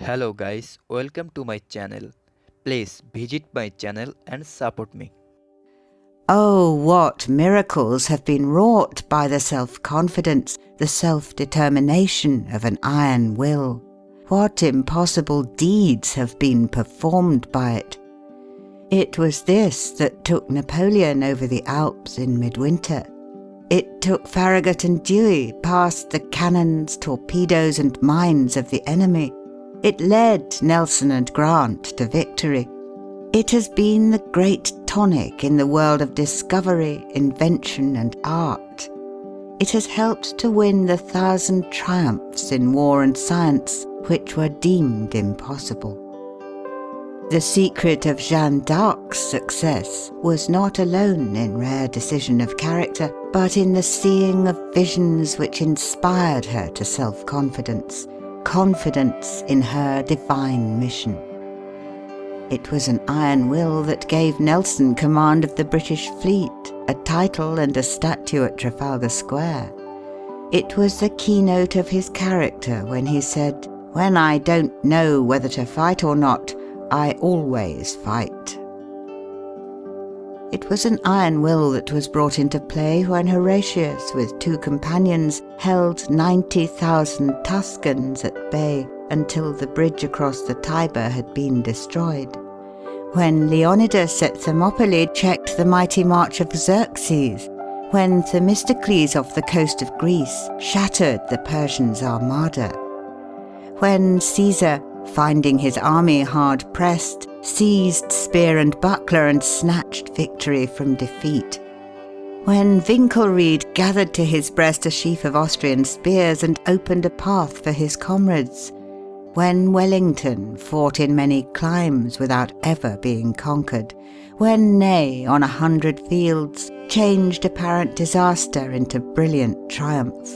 Hello guys, welcome to my channel. Please visit my channel and support me. Oh, what miracles have been wrought by the self-confidence, the self-determination of an iron will. What impossible deeds have been performed by it. It was this that took Napoleon over the Alps in midwinter. It took Farragut and Dewey past the cannons, torpedoes and mines of the enemy. It led Nelson and Grant to victory. It has been the great tonic in the world of discovery, invention and art. It has helped to win the 1,000 triumphs in war and science which were deemed impossible. The secret of Jeanne d'Arc's success was not alone in rare decision of character, but in the seeing of visions which inspired her to self-confidence, confidence in her divine mission. It was an iron will that gave Nelson command of the British fleet, a title and a statue at Trafalgar Square. It was the keynote of his character when he said, "When I don't know whether to fight or not, I always fight." It was an iron will that was brought into play when Horatius, with 2 companions, held 90,000 Tuscans at bay until the bridge across the Tiber had been destroyed. When Leonidas at Thermopylae checked the mighty march of Xerxes. When Themistocles off the coast of Greece shattered the Persians' armada. When Caesar, finding his army hard pressed, seized spear and buckler and snatched victory from defeat. When Winkelried gathered to his breast a sheaf of Austrian spears and opened a path for his comrades. When Wellington fought in many climes without ever being conquered. When Ney, on 100 fields, changed apparent disaster into brilliant triumph.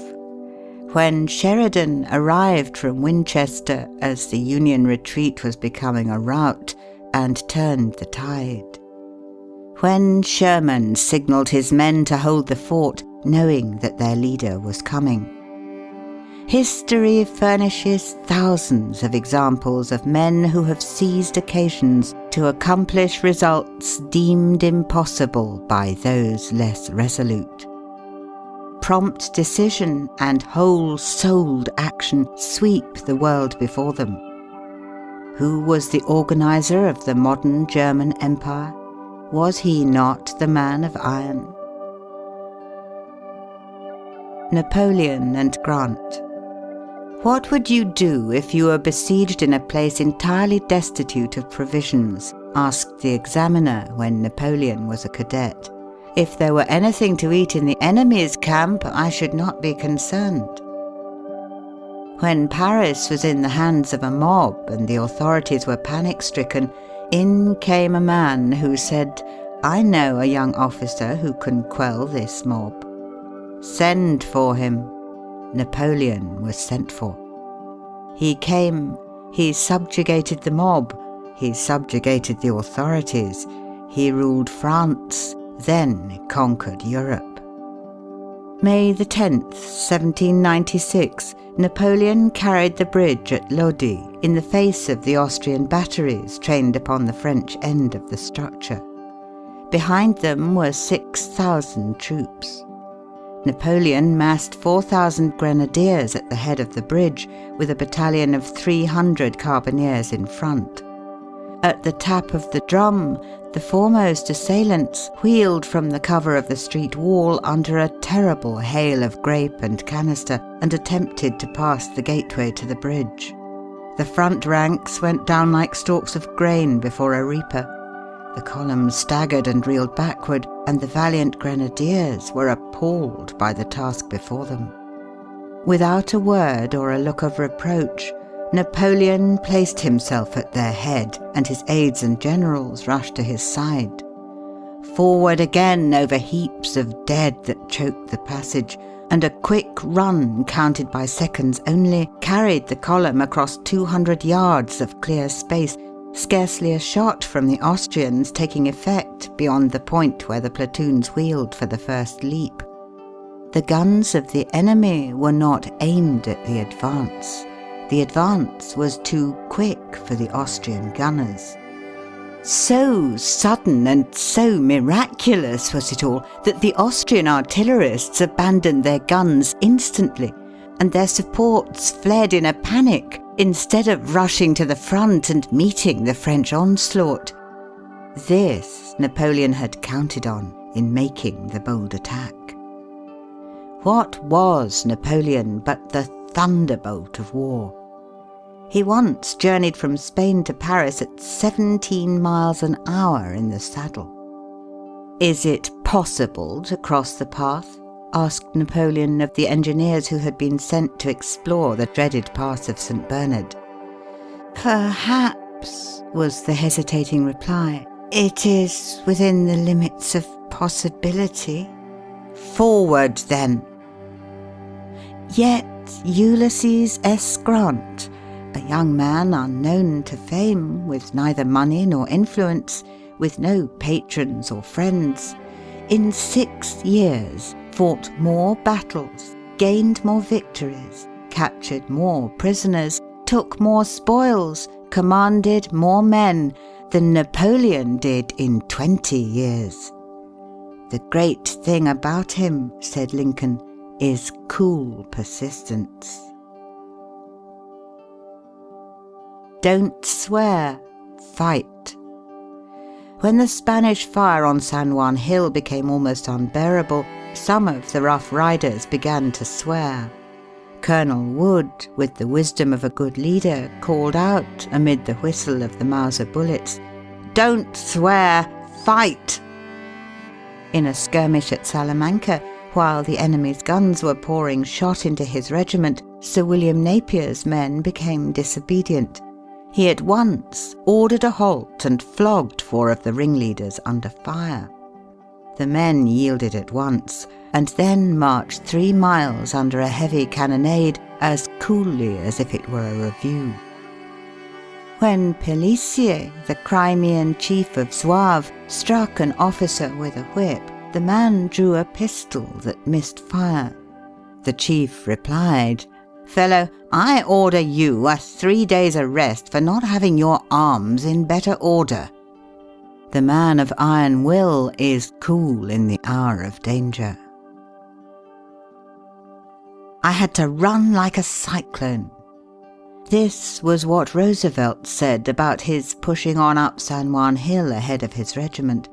When Sheridan arrived from Winchester as the Union retreat was becoming a rout and turned the tide. When Sherman signalled his men to hold the fort, knowing that their leader was coming. History furnishes thousands of examples of men who have seized occasions to accomplish results deemed impossible by those less resolute. Prompt decision and whole-souled action sweep the world before them. Who was the organizer of the modern German Empire? Was he not the man of iron? Napoleon and Grant. What would you do if you were besieged in a place entirely destitute of provisions? Asked the examiner when Napoleon was a cadet. If there were anything to eat in the enemy's camp, I should not be concerned. When Paris was in the hands of a mob and the authorities were panic-stricken, in came a man who said, "I know a young officer who can quell this mob." "Send for him." Napoleon was sent for. He came, he subjugated the mob, he subjugated the authorities, he ruled France, then conquered Europe. May the 10th, 1796, Napoleon carried the bridge at Lodi in the face of the Austrian batteries trained upon the French end of the structure. Behind them were 6,000 troops. Napoleon massed 4,000 grenadiers at the head of the bridge, with a battalion of 300 carbineers in front. At the tap of the drum, the foremost assailants wheeled from the cover of the street wall under a terrible hail of grape and canister and attempted to pass the gateway to the bridge. The front ranks went down like stalks of grain before a reaper. The columns staggered and reeled backward, and the valiant grenadiers were appalled by the task before them. Without a word or a look of reproach, Napoleon placed himself at their head, and his aides and generals rushed to his side. Forward again over heaps of dead that choked the passage, and a quick run, counted by seconds only, carried the column across 200 yards of clear space, scarcely a shot from the Austrians taking effect beyond the point where the platoons wheeled for the first leap. The guns of the enemy were not aimed at the advance. The advance was too quick for the Austrian gunners. So sudden and so miraculous was it all that the Austrian artillerists abandoned their guns instantly, and their supports fled in a panic instead of rushing to the front and meeting the French onslaught. This Napoleon had counted on in making the bold attack. What was Napoleon but the thunderbolt of war? He once journeyed from Spain to Paris at 17 miles an hour in the saddle. "Is it possible to cross the path?" asked Napoleon of the engineers who had been sent to explore the dreaded pass of St. Bernard. "Perhaps," was the hesitating reply. "It is within the limits of possibility." "Forward, then." Yet Ulysses S. Grant, a young man unknown to fame, with neither money nor influence, with no patrons or friends, in 6 years fought more battles, gained more victories, captured more prisoners, took more spoils, commanded more men than Napoleon did in 20 years. "The great thing about him," said Lincoln, "is cool persistence." Don't swear, fight. When the Spanish fire on San Juan Hill became almost unbearable, some of the Rough Riders began to swear. Colonel Wood, with the wisdom of a good leader, called out amid the whistle of the Mauser bullets, "Don't swear, fight!" In a skirmish at Salamanca, while the enemy's guns were pouring shot into his regiment, Sir William Napier's men became disobedient. He at once ordered a halt and flogged 4 of the ringleaders under fire. The men yielded at once, and then marched 3 miles under a heavy cannonade as coolly as if it were a review. When Pélissier, the Crimean chief of Zouaves, struck an officer with a whip, the man drew a pistol that missed fire. The chief replied, "Fellow, I order you a 3 days' arrest for not having your arms in better order." The man of iron will is cool in the hour of danger. "I had to run like a cyclone." This was what Roosevelt said about his pushing on up San Juan Hill ahead of his regiment.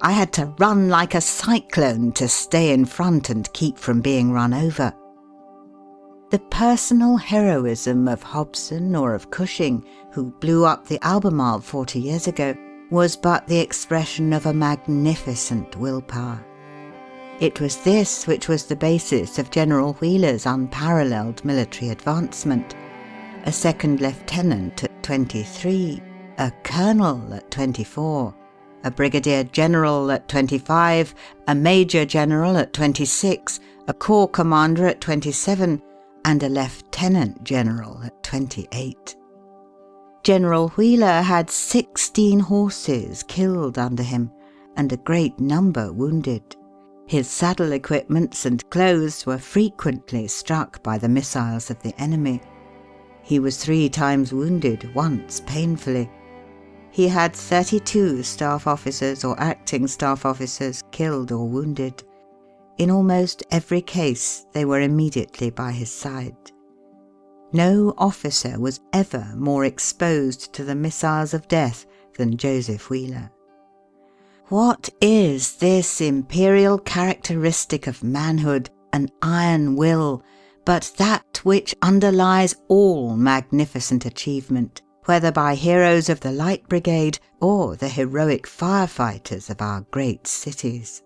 "I had to run like a cyclone to stay in front and keep from being run over." The personal heroism of Hobson or of Cushing, who blew up the Albemarle 40 years ago, was but the expression of a magnificent willpower. It was this which was the basis of General Wheeler's unparalleled military advancement. A second lieutenant at 23, a colonel at 24, a brigadier general at 25, a major general at 26, a corps commander at 27, and a lieutenant general at 28. General Wheeler had 16 horses killed under him, and a great number wounded. His saddle equipments and clothes were frequently struck by the missiles of the enemy. He was 3 times wounded, once painfully. He had 32 staff officers or acting staff officers killed or wounded. In almost every case, they were immediately by his side. No officer was ever more exposed to the missiles of death than Joseph Wheeler. What is this imperial characteristic of manhood, an iron will, but that which underlies all magnificent achievement, whether by heroes of the Light Brigade or the heroic firefighters of our great cities?